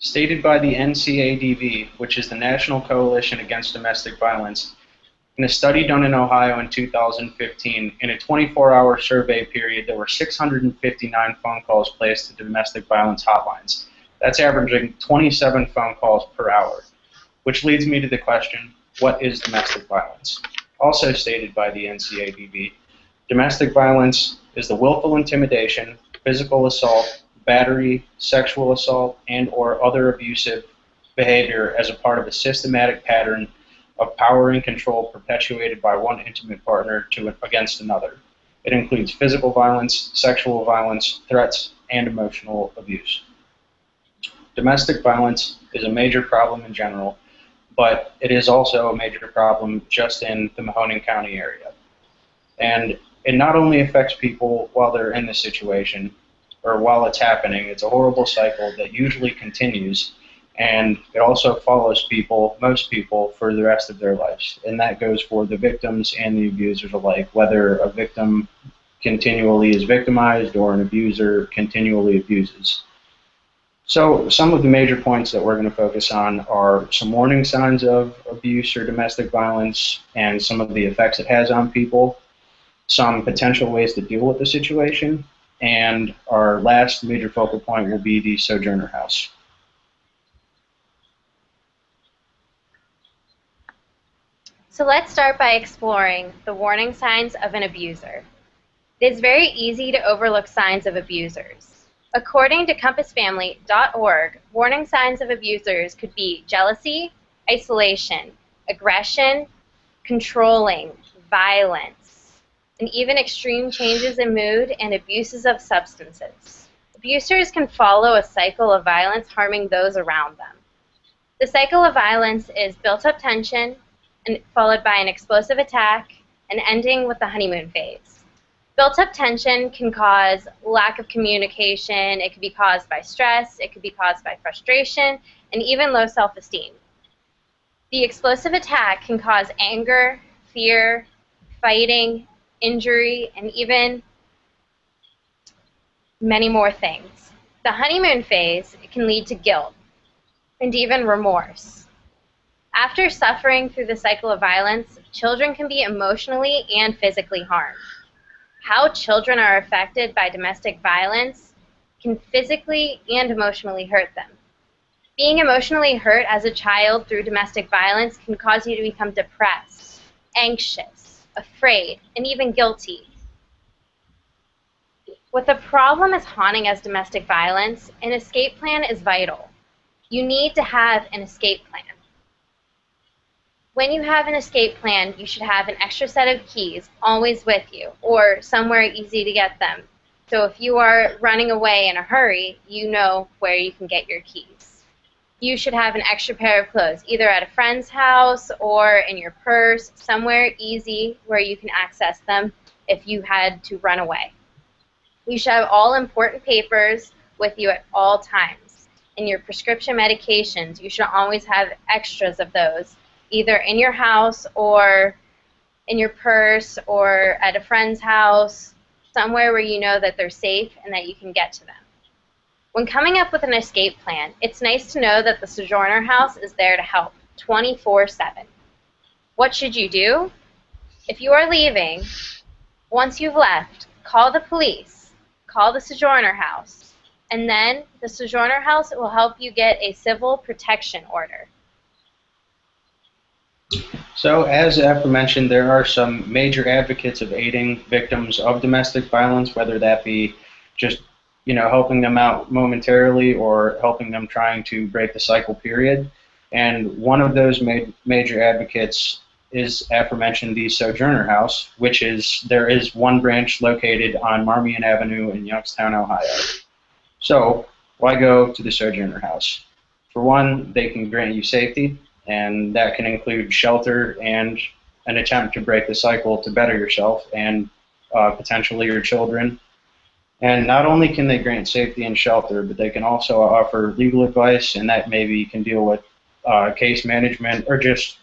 Stated by the NCADV, which is the National Coalition Against Domestic Violence, in a study done in Ohio in 2015, in a 24-hour survey period, there were 659 phone calls placed to domestic violence hotlines. That's averaging 27 phone calls per hour, which leads me to the question, what is domestic violence? Also stated by the NCADV, domestic violence is the willful intimidation, physical assault, battery, sexual assault, and/or other abusive behavior as a part of a systematic pattern of power and control perpetuated by one intimate partner against another. It includes physical violence, sexual violence, threats, and emotional abuse. Domestic violence is a major problem in general, but it is also a major problem just in the Mahoning County area. And it not only affects people while they're in the situation, or while it's happening, it's a horrible cycle that usually continues, and it also follows people, most people, for the rest of their lives. And that goes for the victims and the abusers alike, whether a victim continually is victimized or an abuser continually abuses. So some of the major points that we're going to focus on are some warning signs of abuse or domestic violence and some of the effects it has on people, some potential ways to deal with the situation, and our last major focal point will be the Sojourner House. So let's start by exploring the warning signs of an abuser. It is very easy to overlook signs of abusers. According to compassfamily.org, warning signs of abusers could be jealousy, isolation, aggression, controlling, violence, and even extreme changes in mood and abuses of substances. Abusers can follow a cycle of violence harming those around them. The cycle of violence is built-up tension, and followed by an explosive attack, and ending with the honeymoon phase. Built-up tension can cause lack of communication, it could be caused by stress, it could be caused by frustration, and even low self-esteem. The explosive attack can cause anger, fear, fighting, injury, and even many more things. The honeymoon phase can lead to guilt and even remorse. After suffering through the cycle of violence, children can be emotionally and physically harmed. How children are affected by domestic violence can physically and emotionally hurt them. Being emotionally hurt as a child through domestic violence can cause you to become depressed, anxious, afraid, and even guilty. With a problem as haunting as domestic violence, an escape plan is vital. You need to have an escape plan. When you have an escape plan, you should have an extra set of keys always with you, or somewhere easy to get them. So if you are running away in a hurry, you know where you can get your keys. You should have an extra pair of clothes, either at a friend's house or in your purse, somewhere easy where you can access them if you had to run away. You should have all important papers with you at all times. And your prescription medications, you should always have extras of those, either in your house or in your purse or at a friend's house, somewhere where you know that they're safe and that you can get to them. When coming up with an escape plan, it's nice to know that the Sojourner House is there to help 24/7. What should you do? If you are leaving, once you've left, call the police, call the Sojourner House, and then the Sojourner House will help you get a civil protection order. So, as aforementioned, there are some major advocates of aiding victims of domestic violence, whether that be just, helping them out momentarily or helping them trying to break the cycle period. And one of those major advocates is aforementioned the Sojourner House, there is one branch located on Marmion Avenue in Youngstown, Ohio. So, why go to the Sojourner House? For one, they can grant you safety, and that can include shelter and an attempt to break the cycle to better yourself and potentially your children. And not only can they grant safety and shelter, but they can also offer legal advice, and that maybe can deal with case management or just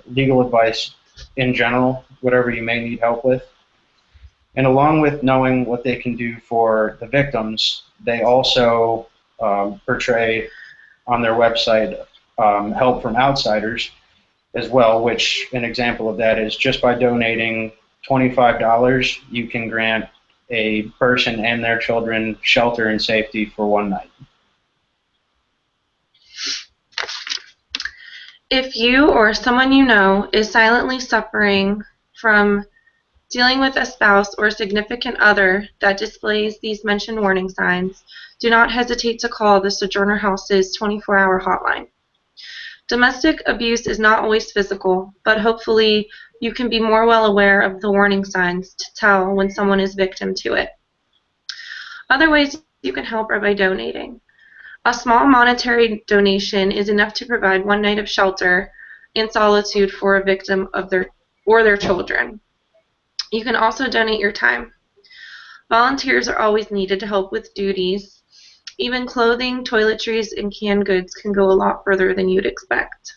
legal advice in general, whatever you may need help with. And along with knowing what they can do for the victims, they also portray on their website help from outsiders as well, which an example of that is just by donating $25, you can grant a person and their children shelter and safety for one night. If you or someone you know is silently suffering from dealing with a spouse or significant other that displays these mentioned warning signs, do not hesitate to call the Sojourner House's 24-hour hotline. Domestic abuse is not always physical, but hopefully you can be more well aware of the warning signs to tell when someone is victim to it. Other ways you can help are by donating. A small monetary donation is enough to provide one night of shelter and solitude for a victim of their children. You can also donate your time. Volunteers are always needed to help with duties. Even clothing, toiletries, and canned goods can go a lot further than you'd expect.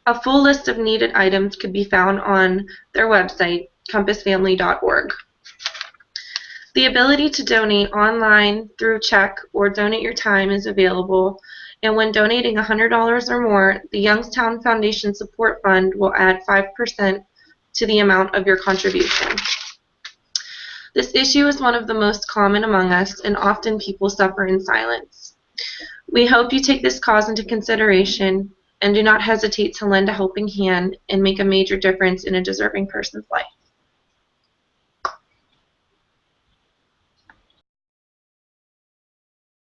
A full list of needed items could be found on their website, compassfamily.org. The ability to donate online through check or donate your time is available, and when donating $100 or more, the Youngstown Foundation Support Fund will add 5% to the amount of your contribution. This issue is one of the most common among us, and often people suffer in silence. We hope you take this cause into consideration and do not hesitate to lend a helping hand and make a major difference in a deserving person's life.